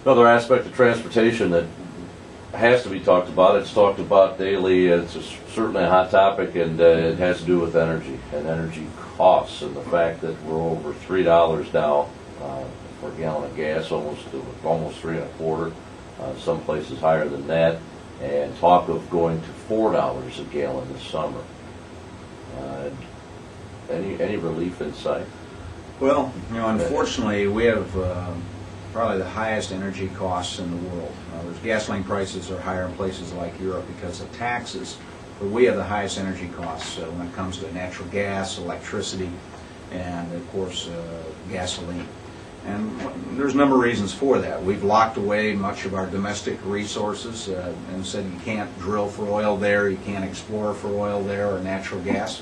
Another aspect of transportation that has to be talked about, it's talked about daily, it's certainly a hot topic, and it has to do with energy and energy costs, and the fact that we're over $3 now for a gallon of gas, almost 3.25. Some places higher than that, and talk of going to $4 a gallon this summer. Any relief in sight? Well, unfortunately, we have probably the highest energy costs in the world. There's gasoline prices are higher in places like Europe because of taxes, but we have the highest energy costs when it comes to natural gas, electricity, and of course gasoline. And there's a number of reasons for that. We've locked away much of our domestic resources and said you can't drill for oil there, you can't explore for oil there or natural gas.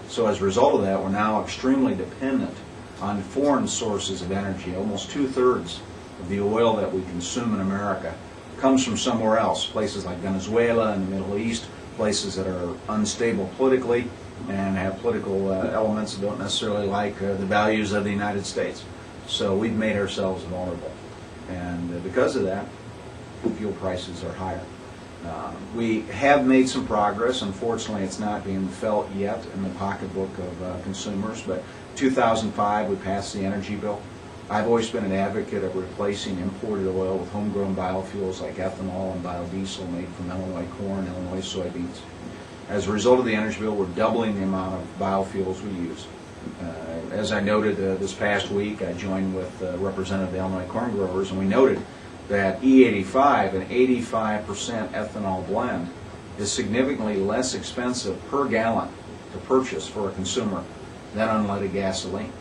So as a result of that, we're now extremely dependent on foreign sources of energy. Almost 2/3 of the oil that we consume in America comes from somewhere else, places like Venezuela and the Middle East, places that are unstable politically and have political elements that don't necessarily like the values of the United States. So we've made ourselves vulnerable, and because of that, fuel prices are higher. We have made some progress. Unfortunately, it's not being felt yet in the pocketbook of consumers, but 2005 we passed the energy bill. I've always been an advocate of replacing imported oil with homegrown biofuels like ethanol and biodiesel made from Illinois corn, Illinois soybeans. As a result of the energy bill, we're doubling the amount of biofuels we use. As I noted this past week, I joined with Representative of the Illinois corn growers, and we noted that E85, an 85% ethanol blend, is significantly less expensive per gallon to purchase for a consumer than unleaded gasoline.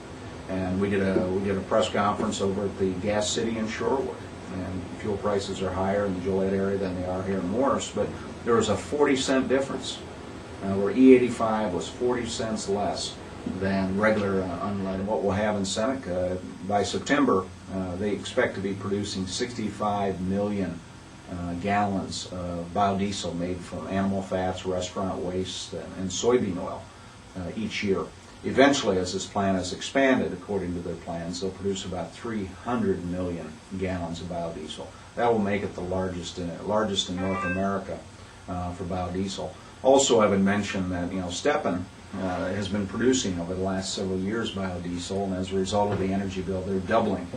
And we did a press conference over at the Gas City in Shorewood, and fuel prices are higher in the Joliet area than they are here in Morris, but there was a 40-cent difference, where E85 was 40 cents less than regular unleaded. What we'll have in Seneca by September, they expect to be producing 65 million gallons of biodiesel made from animal fats, restaurant waste, and soybean oil each year. Eventually, as this plant is expanded, according to their plans, they'll produce about 300 million gallons of biodiesel. That will make it the largest in North America for biodiesel. Also, I would mention that Stepan has been producing over the last several years biodiesel, and as a result of the energy bill, they're doubling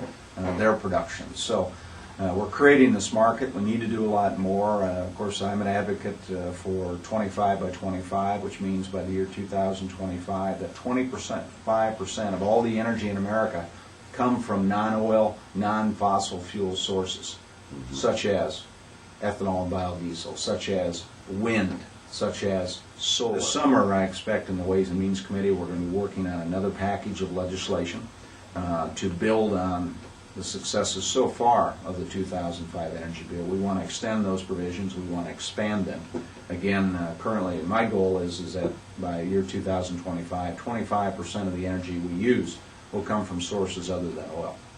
their production. So we're creating this market. We need to do a lot more. Of course, I'm an advocate for 25 by 25, which means by the year 2025 that 5% of all the energy in America come from non-oil, non-fossil fuel sources, such as ethanol and biodiesel, such as wind, such as solar. This summer, I expect in the Ways and Means Committee, we're going to be working on another package of legislation to build on the successes so far of the 2005 energy bill. We want to extend those provisions. We want to expand them. Again, currently, my goal is that by year 2025, 25% of the energy we use will come from sources other than oil.